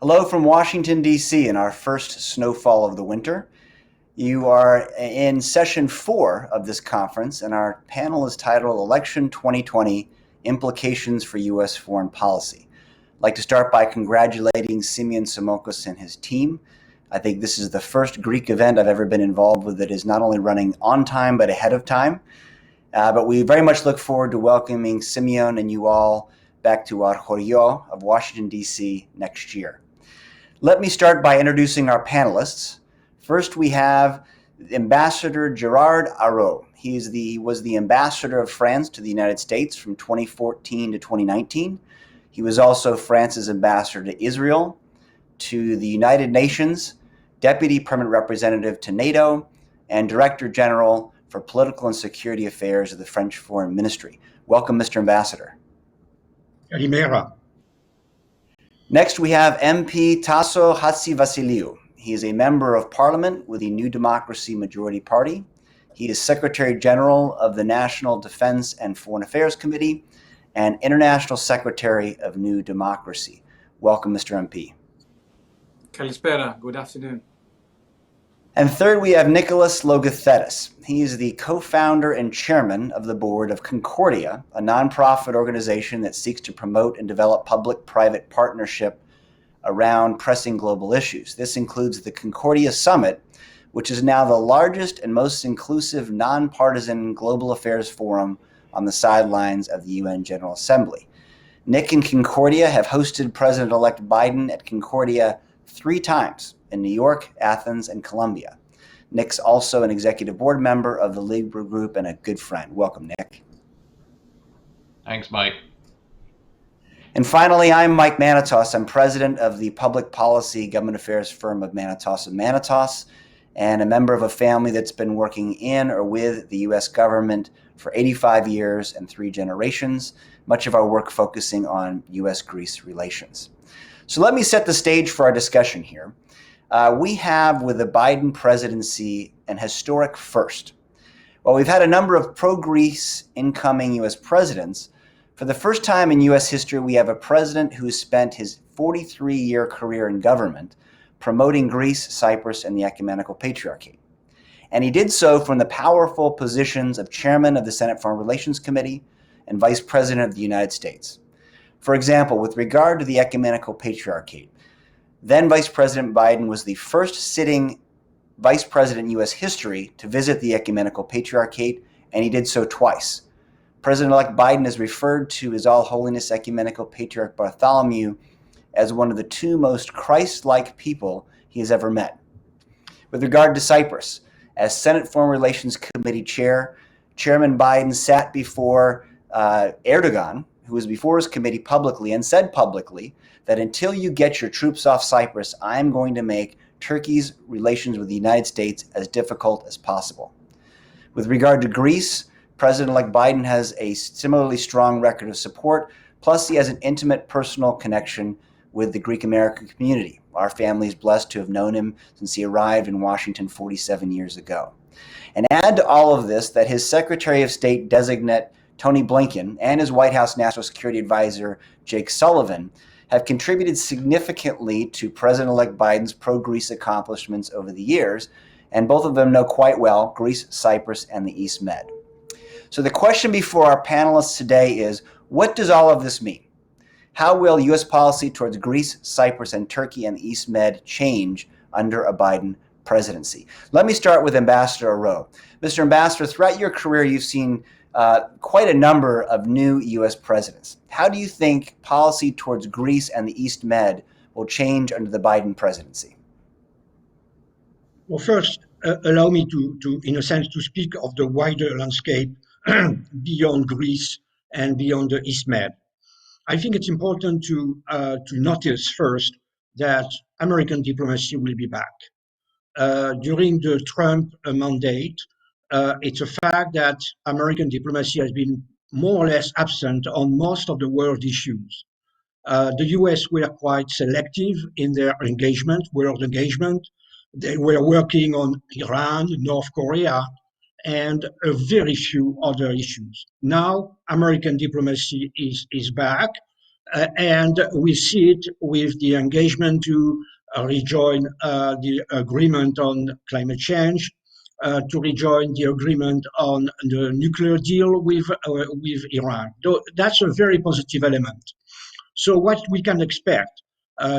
Hello from Washington, D.C. in our first snowfall of the winter. You are in session 4 of this conference, and our panel is titled Election 2020 Implications for U.S. Foreign Policy. I'd like to start by congratulating Simeon Simokos and his team. I think this is the first Greek event I've ever been involved with that is not only running on time but ahead of time. But we very much look forward to welcoming Simeon and you all back to our Araud of Washington, D.C. next year. Let me start by introducing our panelists. First, we have Ambassador Gerard Araud. He was the ambassador of France to the United States from 2014 to 2019. He was also France's ambassador to Israel, to the United Nations, Deputy Permanent Representative to NATO, and Director General for Political and Security Affairs of the French Foreign Ministry. Welcome, Mr. Ambassador. Kalimera. Next, we have MP Tassos Chatzivasileiou. He is a member of parliament with the New Democracy Majority Party. He is Secretary General of the National Defense and Foreign Affairs Committee and International Secretary of New Democracy. Welcome, Mr. MP. Kalispera. Good afternoon. And third, we have Nicholas Logothetis. He is the co-founder and chairman of the board of Concordia, a nonprofit organization that seeks to promote and develop public-private partnership around pressing global issues. This includes the Concordia Summit, which is now the largest and most inclusive nonpartisan global affairs forum on the sidelines of the UN General Assembly. Nick and Concordia have hosted President-elect Biden at Concordia 3 times in New York, Athens, and Colombia. Nick's also an executive board member of the Libra Group and a good friend. Welcome, Nick. Thanks, Mike. And finally, I'm Mike Manatos. I'm president of the public policy government affairs firm of Manatos and Manatos, and a member of a family that's been working in or with the U.S. government for 85 years and 3 generations, much of our work focusing on U.S.-Greece relations. So let me set the stage for our discussion here. We have, with the Biden presidency, an historic first. While we've had a number of pro-Greece incoming U.S. presidents, for the first time in U.S. history, we have a president who spent his 43-year career in government promoting Greece, Cyprus, and the Ecumenical Patriarchate. And he did so from the powerful positions of chairman of the Senate Foreign Relations Committee and vice president of the United States. For example, with regard to the Ecumenical Patriarchate, then Vice President Biden was the first sitting vice president in U.S. history to visit the Ecumenical Patriarchate, and he did so twice. President-elect Biden has referred to His All Holiness Ecumenical Patriarch Bartholomew as one of the 2 most Christ-like people he has ever met. With regard to Cyprus, as Senate Foreign Relations Committee chair, Chairman Biden sat before Erdogan, who was before his committee publicly and said publicly that until you get your troops off Cyprus, I'm going to make Turkey's relations with the United States as difficult as possible. With regard to Greece, President-elect Biden has a similarly strong record of support, plus he has an intimate personal connection with the Greek American community. Our family is blessed to have known him since he arrived in Washington 47 years ago. And add to all of this that his Secretary of State designate Tony Blinken and his White House National Security Advisor Jake Sullivan have contributed significantly to President-elect Biden's pro-Greece accomplishments over the years, and both of them know quite well Greece, Cyprus, and the East Med. So the question before our panelists today is, what does all of this mean? How will U.S. policy towards Greece, Cyprus, and Turkey and the East Med change under a Biden presidency? Let me start with Ambassador Araud. Mr. Ambassador, throughout your career, you've seen quite a number of new U.S. presidents. How do you think policy towards Greece and the East Med will change under the Biden presidency? Well, first, allow me to, in a sense, to speak of the wider landscape beyond Greece and beyond the East Med. I think it's important to notice first that American diplomacy will be back. During the Trump mandate, it's a fact that American diplomacy has been more or less absent on most of the world issues. The US were quite selective in their world engagement. They were working on Iran, North Korea, and a very few other issues. Now, American diplomacy is back. And we see it with the engagement to rejoin the agreement on climate change, to rejoin the agreement on the nuclear deal with Iran. That's a very positive element. So what we can expect,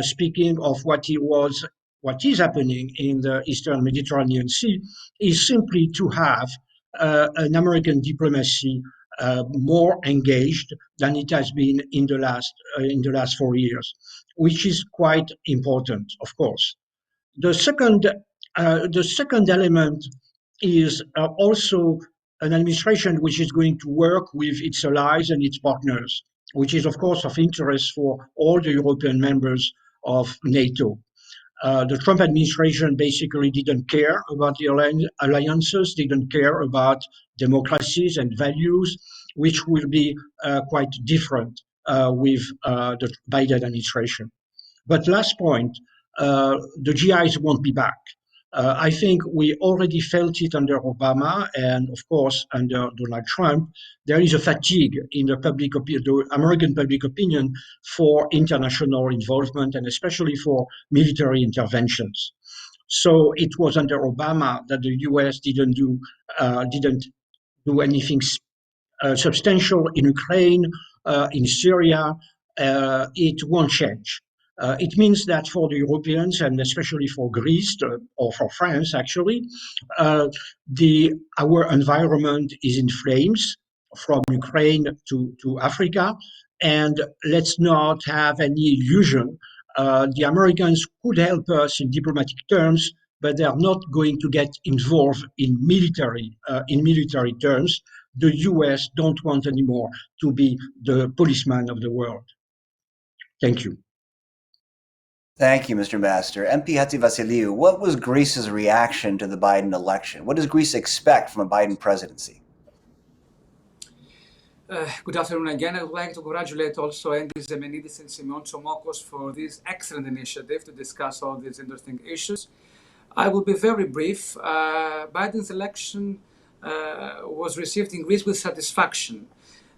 speaking of what is happening in the Eastern Mediterranean Sea, is simply to have an American diplomacy more engaged than it has been in the last 4 years, which is quite important, of course. The second element is also an administration which is going to work with its allies and its partners, which is, of course, of interest for all the European members of NATO. The Trump administration basically didn't care about the alliances, didn't care about democracies and values, which will be quite different with the Biden administration. But last point, the GIs won't be back. I think we already felt it under Obama and, of course, under Donald Trump. There is a fatigue in the American public opinion for international involvement and especially for military interventions. So it was under Obama that the U.S. didn't do anything substantial in Ukraine, in Syria. It won't change. It means that for the Europeans and especially for Greece or for France, actually, our environment is in flames from Ukraine to Africa. And let's not have any illusion. The Americans could help us in diplomatic terms, but they are not going to get involved in military terms. The US don't want anymore to be the policeman of the world. Thank you. Thank you, Mr. Ambassador. MP Chatzivasileiou, what was Greece's reaction to the Biden election? What does Greece expect from a Biden presidency? Good afternoon again. I would like to congratulate also Andy Zemenidis and Simeon Tsomokos for this excellent initiative to discuss all these interesting issues. I will be very brief. Biden's election was received in Greece with satisfaction.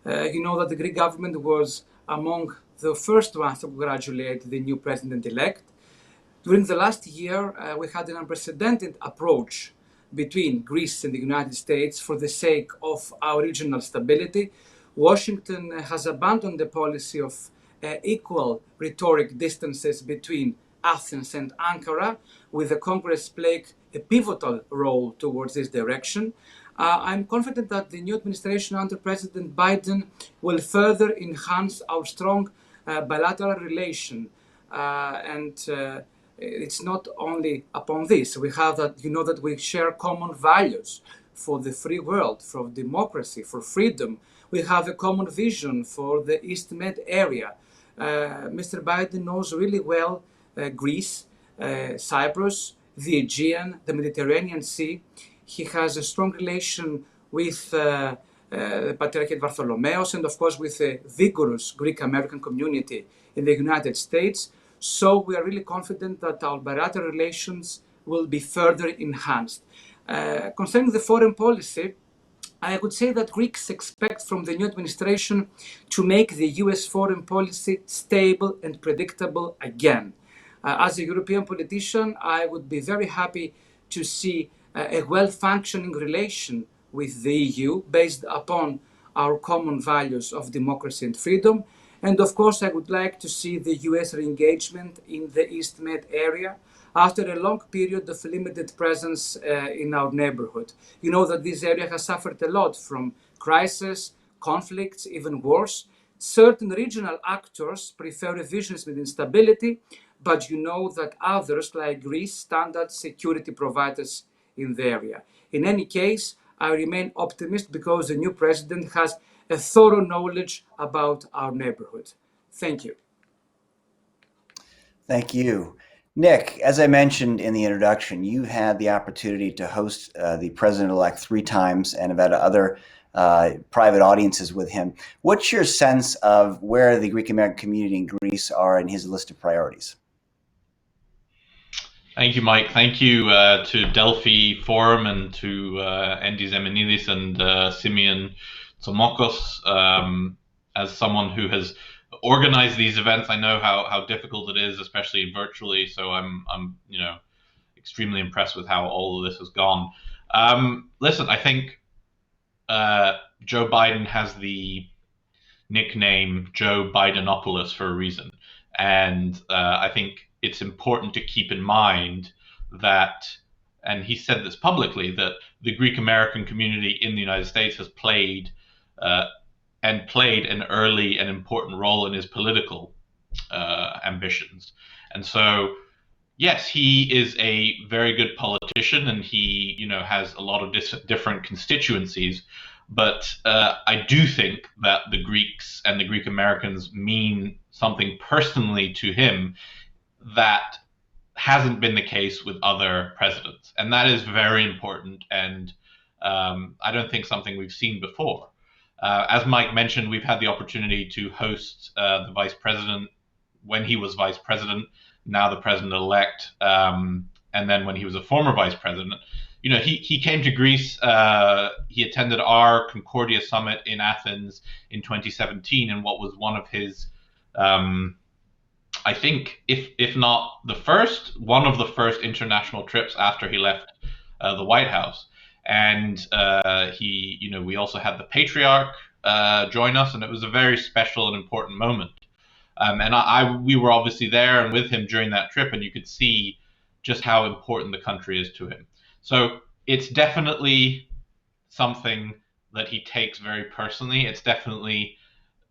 You know that the Greek government was among the first ones to congratulate the new president-elect. During the last year, we had an unprecedented approach between Greece and the United States for the sake of our regional stability. Washington has abandoned the policy of equal rhetoric distances between Athens and Ankara, with the Congress playing a pivotal role towards this direction. I'm confident that the new administration under President Biden will further enhance our strong bilateral relation. It's not only upon this. We have that, you know, that we share common values for the free world, for democracy, for freedom. We have a common vision for the East Med area. Mr. Biden knows really well Greece, Cyprus, the Aegean, the Mediterranean Sea. He has a strong relation with Patriarchate Vartholomeos and, of course, with a vigorous Greek-American community in the United States. So we are really confident that our bilateral relations will be further enhanced. Concerning the foreign policy, I would say that Greeks expect from the new administration to make the US foreign policy stable and predictable again. As a European politician, I would be very happy to see a well-functioning relation with the EU based upon our common values of democracy and freedom. And of course, I would like to see the US re-engagement in the East Med area after a long period of limited presence in our neighborhood. You know that this area has suffered a lot from crisis, conflicts, even wars. Certain regional actors prefer revisions with instability, but you know that others, like Greece, stand as security providers in the area. In any case, I remain optimistic because the new president has a thorough knowledge about our neighborhood. Thank you. Thank you. Nick, as I mentioned in the introduction, you had the opportunity to host the president-elect 3 times and have had other private audiences with him. What's your sense of where the Greek-American community in Greece are in his list of priorities? Thank you, Mike. Thank you to Delphi Forum and to Andy Zemenidis and Simeon Tsomokos. As someone who has organize these events. I know how difficult it is, especially virtually. So I'm extremely impressed with how all of this has gone. Listen, I think Joe Biden has the nickname Joe Bidenopoulos for a reason, and I think it's important to keep in mind that, and he said this publicly, that the Greek American community in the United States has played an early and important role in his political ambitions. And so, yes, he is a very good politician, and he, has a lot of different constituencies. But I do think that the Greeks and the Greek Americans mean something personally to him that hasn't been the case with other presidents, and that is very important. And I don't think something we've seen before. As Mike mentioned, we've had the opportunity to host the vice president when he was vice president, now the president-elect, and then when he was a former vice president. He came to Greece. He attended our Concordia summit in Athens in 2017, and what was one of his, I think, if not the first, one of the first international trips after he left the White House. And we also had the patriarch join us, and it was a very special and important moment. And we were obviously there and with him during that trip, and you could see just how important the country is to him. So it's definitely something that he takes very personally. It's definitely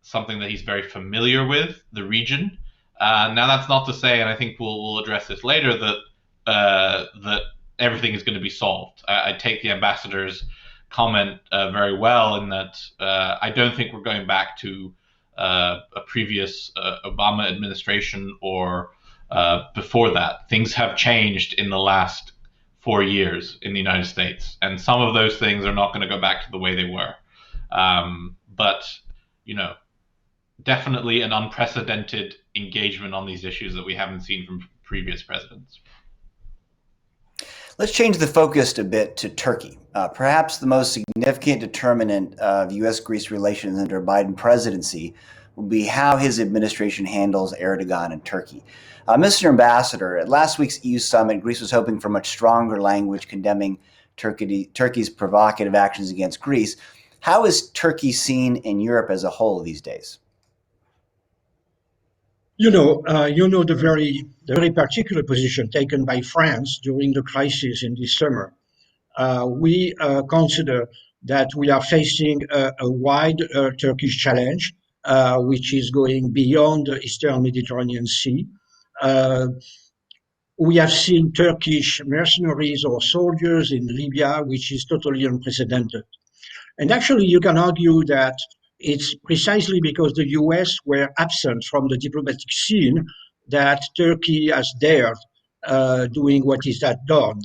something that he's very familiar with, the region. Now, that's not to say, and I think we'll address this later, that everything is going to be solved. I take the ambassador's comment very well, in that I don't think we're going back to a previous Obama administration or before that. Things have changed in the last 4 years in the United States, and some of those things are not going to go back to the way they were. But definitely an unprecedented engagement on these issues that we haven't seen from previous presidents. Let's change the focus a bit to Turkey. Perhaps the most significant determinant of U.S.-Greece relations under a Biden presidency will be how his administration handles Erdogan and Turkey. Mr. Ambassador, at last week's EU summit, Greece was hoping for much stronger language condemning Turkey's provocative actions against Greece. How is Turkey seen in Europe as a whole these days? The very particular position taken by France during the crisis in this summer. We consider that we are facing a wide Turkish challenge, which is going beyond the Eastern Mediterranean Sea. We have seen Turkish mercenaries or soldiers in Libya, which is totally unprecedented. And actually, you can argue that it's precisely because the US were absent from the diplomatic scene that Turkey has dared doing what is that done.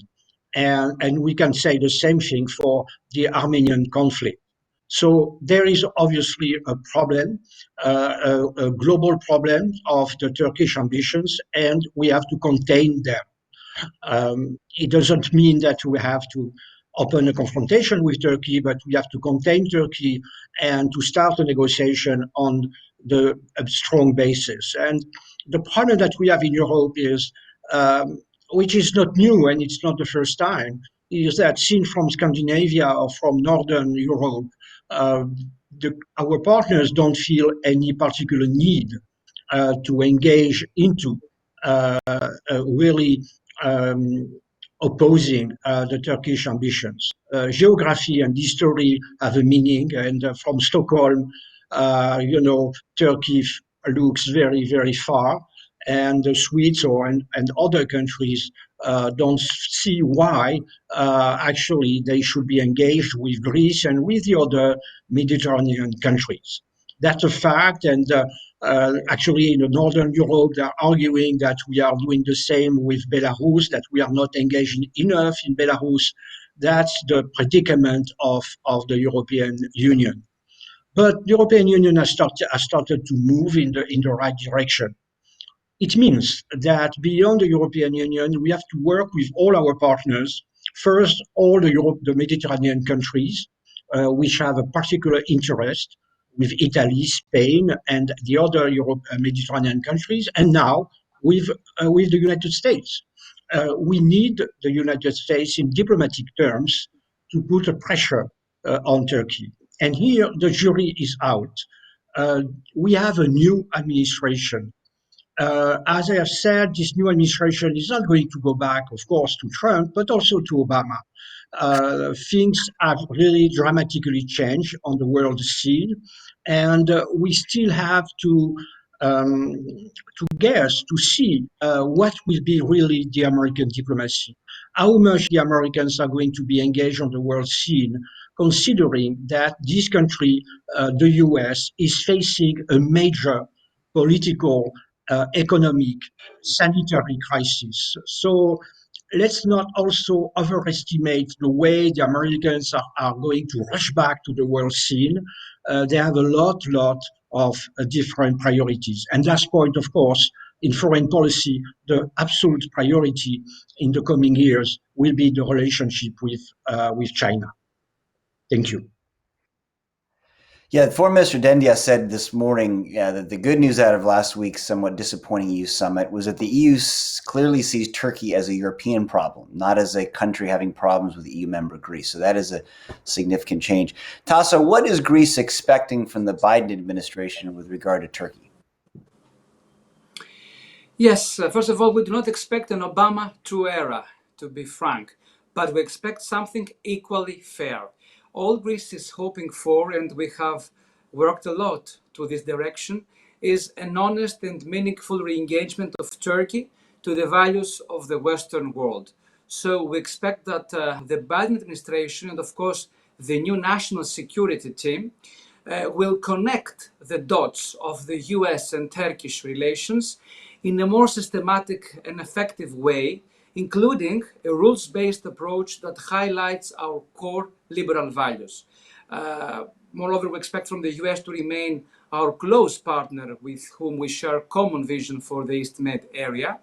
And we can say the same thing for the Armenian conflict. So there is obviously a problem, a global problem of the Turkish ambitions, and we have to contain them. It doesn't mean that we have to open a confrontation with Turkey, but we have to contain Turkey and to start a negotiation on a strong basis. And the problem that we have in Europe is, which is not new and it's not the first time, is that seen from Scandinavia or from Northern Europe, our partners don't feel any particular need to engage into really opposing the Turkish ambitions. Geography and history have a meaning, and from Stockholm, Turkey looks very, very far, and the Swedes and other countries don't see why actually they should be engaged with Greece and with the other Mediterranean countries. That's a fact, and actually in Northern Europe, they're arguing that we are doing the same with Belarus, that we are not engaging enough in Belarus. That's the predicament of the European Union. But the European Union has started to move in the right direction. It means that beyond the European Union, we have to work with all our partners. First, all the Mediterranean countries, which have a particular interest. with Italy, Spain, and the other Mediterranean countries, and now with the United States. We need the United States in diplomatic terms to put a pressure on Turkey. And here the jury is out. We have a new administration. As I have said, this new administration is not going to go back, of course, to Trump, but also to Obama. Things have really dramatically changed on the world scene, and we still have um, to guess to see what will be really the American diplomacy, how much the Americans are going to be engaged on the world scene, considering that this country, the U.S., is facing a major political, economic, sanitary crisis. So let's not also overestimate the way the Americans are going to rush back to the world scene. They have a lot of different priorities. And last point, of course, in foreign policy, the absolute priority in the coming years will be the relationship with China. Thank you. Yeah, Foreign Minister Dendia said this morning that the good news out of last week's somewhat disappointing EU summit was that the EU clearly sees Turkey as a European problem, not as a country having problems with EU member Greece. So that is a significant change. Tassos, what is Greece expecting from the Biden administration with regard to Turkey? Yes, first of all, we do not expect an Obama true era, to be frank, but we expect something equally fair. All Greece is hoping for, and we have worked a lot to this direction, is an honest and meaningful re-engagement of Turkey to the values of the Western world. So we expect that the Biden administration and, of course, the new national security team will connect the dots of the US and Turkish relations in a more systematic and effective way, including a rules-based approach that highlights our core liberal values. Moreover, we expect from the US to remain our close partner with whom we share common vision for the East Med area.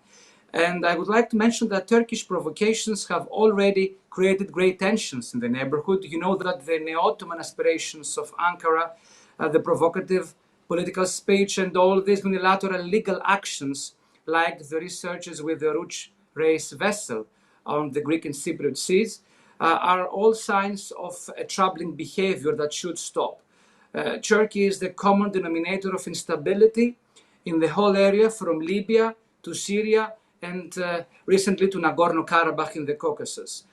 And I would like to mention that Turkish provocations have already created great tensions in the neighborhood. You know that the neo-Ottoman aspirations of Ankara, the provocative political speech, and all these unilateral legal actions, like the researches with the Araud race vessel on the Greek and Cypriot seas, are all signs of a troubling behavior that should stop. Turkey is the common denominator of instability in the whole area, from Libya to Syria and recently to Nagorno-Karabakh in the Caucasus.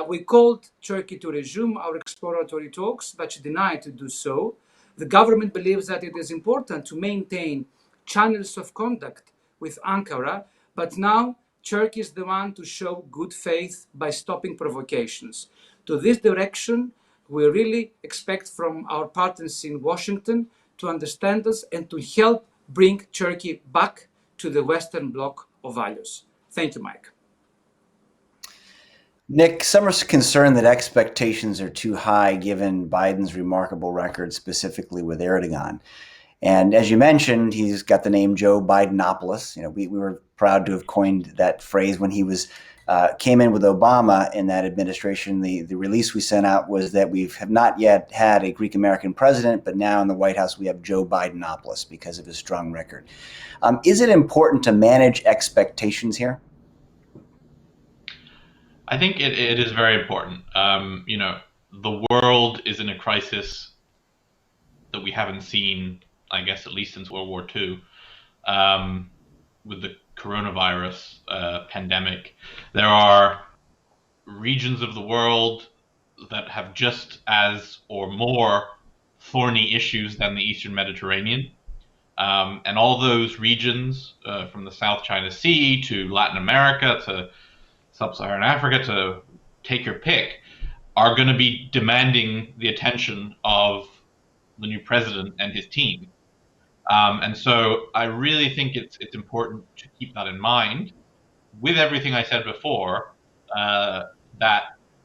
We called Turkey to resume our exploratory talks, but she denied to do so. The government believes that it is important to maintain channels of contact with Ankara, but now Turkey is the one to show good faith by stopping provocations. To this direction, we really expect from our partners in Washington to understand us and to help bring Turkey back to the Western bloc of values. Thank you, Mike. Nick, some are concerned that expectations are too high given Biden's remarkable record, specifically with Erdogan. And as you mentioned, he's got the name Joe Bidenopoulos. You know, we were proud to have coined that phrase when he was came in with Obama in that administration. The release we sent out was that we have not yet had a Greek American president, but now in the White House we have Joe Bidenopoulos because of his strong record. Is it important to manage expectations here? I think it is very important. You know, the world is in a crisis that we haven't seen, I guess, at least since World War II, with the coronavirus pandemic. There are regions of the world that have just as or more thorny issues than the Eastern Mediterranean. And all those regions, from the South China Sea to Latin America to Sub-Saharan Africa, to take your pick, are going to be demanding the attention of the new president and his team. And so I really think it's important to keep that in mind. With everything I said before, that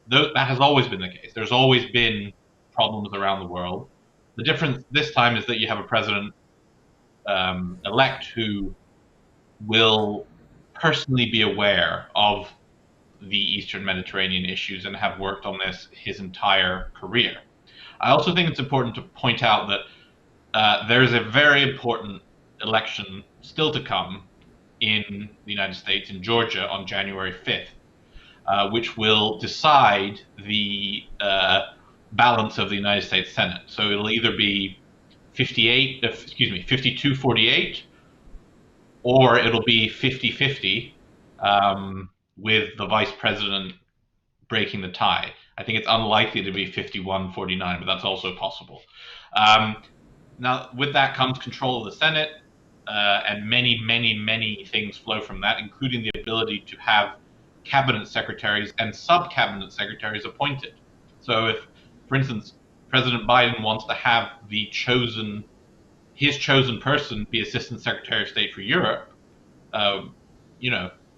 has always been the case. There's always been problems around the world. The difference this time is that you have a president elect who will personally be aware of the Eastern Mediterranean issues and have worked on this his entire career. I also think it's important to point out that there is a very important election still to come in the United States, in Georgia, on January 5th, which will decide the balance of the United States Senate. So it'll either be 52-48, or it'll be 50-50, with the vice president breaking the tie. I think it's unlikely to be 51-49, but that's also possible. Now, with that comes control of the Senate, and many, many, many things flow from that, including the ability to have cabinet secretaries and sub-cabinet secretaries appointed. So if, for instance, President Biden wants to have his chosen person be Assistant Secretary of State for Europe,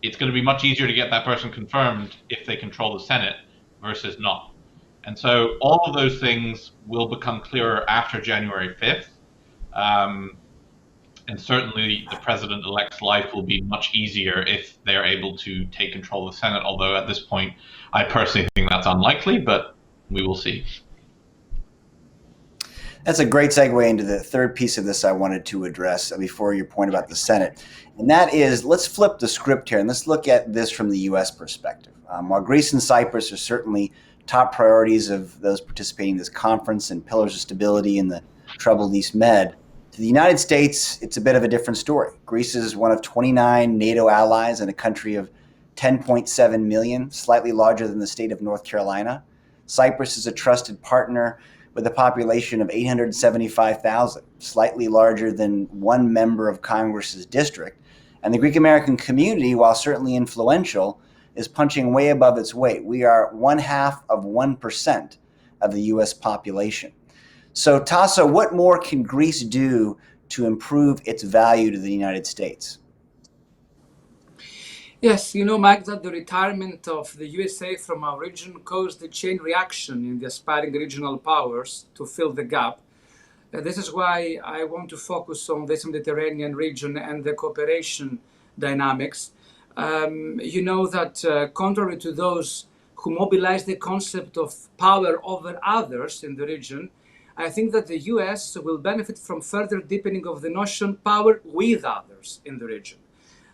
it's going to be much easier to get that person confirmed if they control the Senate versus not. And so all of those things will become clearer after January 5th. And certainly the president-elect's life will be much easier if they're able to take control of the Senate, although at this point I personally think that's unlikely, but we will see. That's a great segue into the third piece of this I wanted to address before your point about the Senate. And that is, let's flip the script here and let's look at this from the U.S. perspective. While Greece and Cyprus are certainly top priorities of those participating in this conference and pillars of stability in the troubled East Med, to the United States, it's a bit of a different story. Greece is one of 29 NATO allies in a country of 10.7 million, slightly larger than the state of North Carolina. Cyprus is a trusted partner with a population of 875,000, slightly larger than one member of Congress's district. And the Greek American community, while certainly influential, is punching way above its weight. We are 0.5% of the U.S. population. So, Tassos, what more can Greece do to improve its value to the United States? Yes, Mike, that the retirement of the USA from our region caused a chain reaction in the aspiring regional powers to fill the gap. This is why I want to focus on this Mediterranean region and the cooperation dynamics. You know that contrary to those who mobilize the concept of power over others in the region, I think that the US will benefit from further deepening of the notion power with others in the region.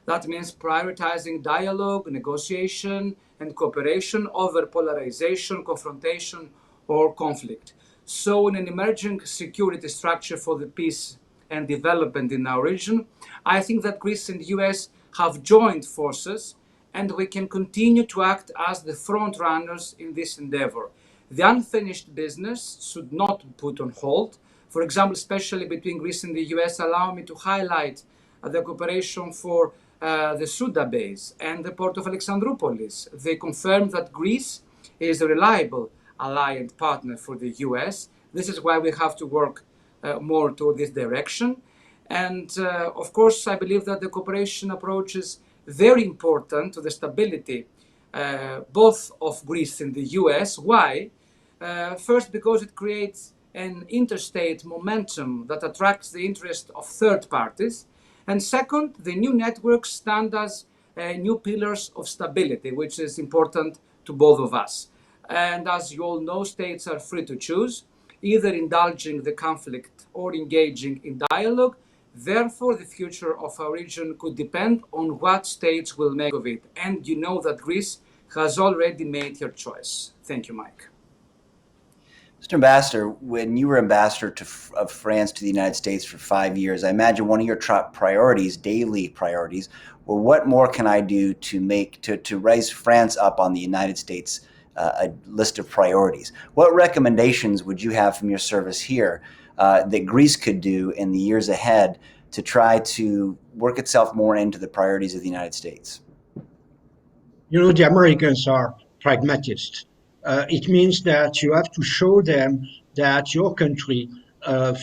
That means prioritizing dialogue, negotiation, and cooperation over polarization, confrontation, or conflict. So in an emerging security structure for the peace and development in our region, I think that Greece and the US have joined forces, and we can continue to act as the front runners in this endeavor. The unfinished business should not be put on hold. For example, especially between Greece and the US, allow me to highlight the cooperation for the Souda base and the port of Alexandroupolis. They confirmed that Greece is a reliable ally and partner for the US. This is why we have to work more toward this direction. And of course, I believe that the cooperation approach is very important to the stability both of Greece and the US. Why? First, because it creates an interstate momentum that attracts the interest of third parties. And second, the new networks stand as new pillars of stability, which is important to both of us. And as you all know, states are free to choose, either indulging the conflict or engaging in dialogue. Therefore, the future of our region could depend on what states will make of it. And you know that Greece has already made her choice. Thank you, Mike. Mr. Ambassador, when you were ambassador of France to the United States for 5 years, I imagine one of your top priorities, daily priorities, were what more can I do to raise France up on the United States a list of priorities? What recommendations would you have from your service here that Greece could do in the years ahead to try to work itself more into the priorities of the United States? The Americans are pragmatists. It means that you have to show them that your country,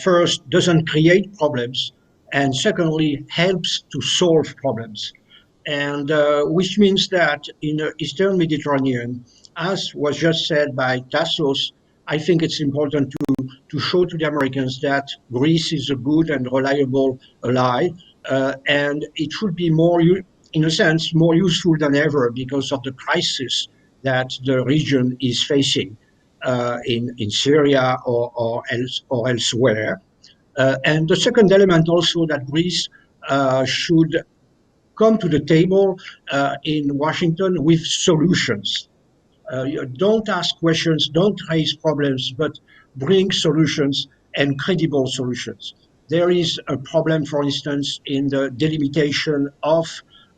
first, doesn't create problems, and secondly, helps to solve problems. And which means that in the Eastern Mediterranean, as was just said by Tassos, I think it's important to show to the Americans that Greece is a good and reliable ally, and it should be more, in a sense, more useful than ever because of the crisis that the region is facing in Syria or elsewhere. And the second element also that Greece should come to the table in Washington with solutions. You don't ask questions, don't raise problems, but bring solutions and credible solutions. There is a problem, for instance, in the delimitation of,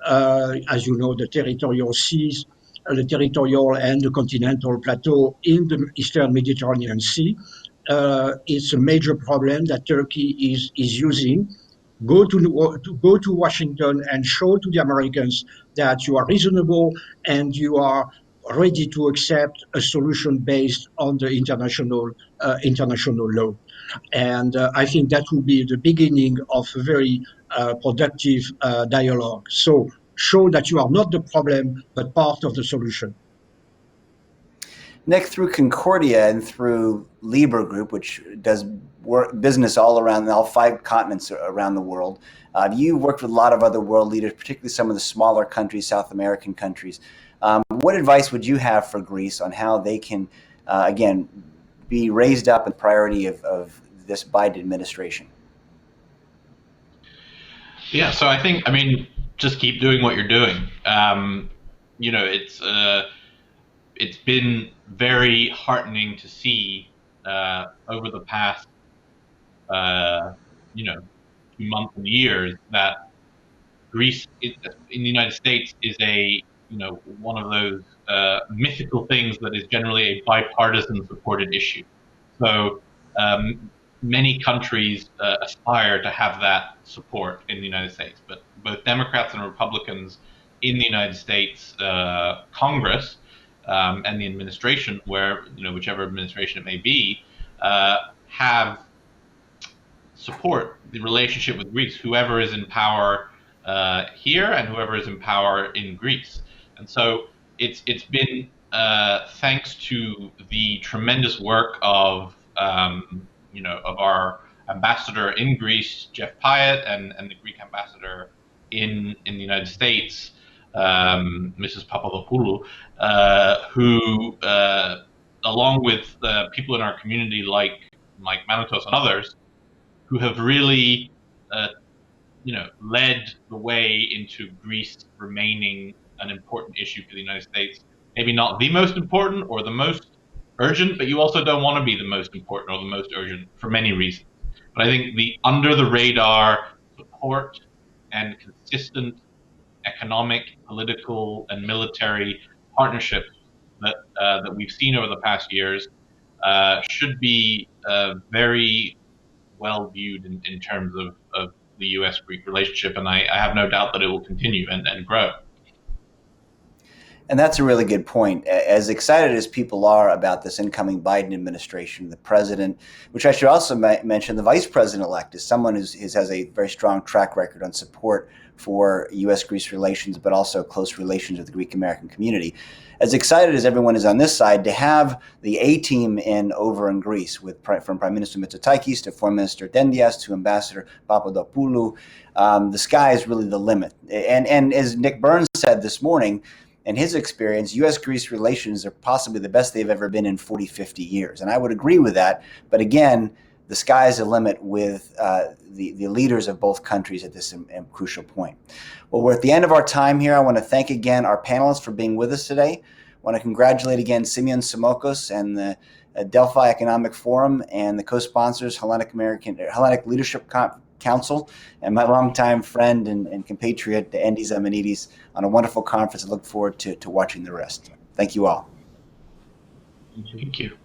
as you know, the territorial seas, the territorial and the continental plateau in the Eastern Mediterranean Sea. It's a major problem that Turkey is using. Go to Washington and show to the Americans that you are reasonable and you are ready to accept a solution based on the international law. And I think that will be the beginning of a very productive dialogue. So show that you are not the problem, but part of the solution. Nick, through Concordia and through Liber Group, which does business all around all 5 continents around the world, you worked with a lot of other world leaders, particularly some of the smaller countries, South American countries. What advice would you have for Greece on how they can, again, be raised up in priority of this Biden administration? Yeah, so I mean, just keep doing what you're doing. It's been very heartening to see over the past, few months and years that Greece in the United States is one of those mythical things that is generally a bipartisan supported issue. So many countries aspire to have that support in the United States, but both Democrats and Republicans in the United States Congress and the administration, whichever administration it may be, have support the relationship with Greece, whoever is in power here and whoever is in power in Greece. And so it's been thanks to the tremendous work of our ambassador in Greece, Jeff Pyatt, and the Greek ambassador in the United States, Mrs. Papadopoulou, who, along with people in our community like Manatos and others, who have really, led the way into Greece remaining an important issue for the United States. Maybe not the most important or the most urgent, but you also don't want to be the most important or the most urgent for many reasons. But I think the under the radar support and consistent economic, political, and military partnerships that we've seen over the past years should be very well viewed in terms of the U.S.-Greek relationship, and I have no doubt that it will continue and grow. And that's a really good point. As excited as people are about this incoming Biden administration, the president, which I should also mention, the vice president-elect is someone who has a very strong track record on support for U.S.-Greece relations, but also close relations with the Greek-American community. As excited as everyone is on this side, to have the A-team over in Greece, from Prime Minister Mitsotakis to Foreign Minister Dendias to Ambassador Papadopoulou, the sky is really the limit. And as Nick Burns said this morning, in his experience, U.S.-Greece relations are possibly the best they've ever been in 40, 50 years. And I would agree with that. But again, the sky is the limit with the leaders of both countries at this crucial point. Well, we're at the end of our time here. I want to thank again our panelists for being with us today. I want to congratulate again Simeon Simokos and the Delphi Economic Forum and the co-sponsors, Hellenic Leadership Council, and my longtime friend and compatriot, Andy Zamanidis, on a wonderful conference. I look forward to watching the rest. Thank you all. Thank you.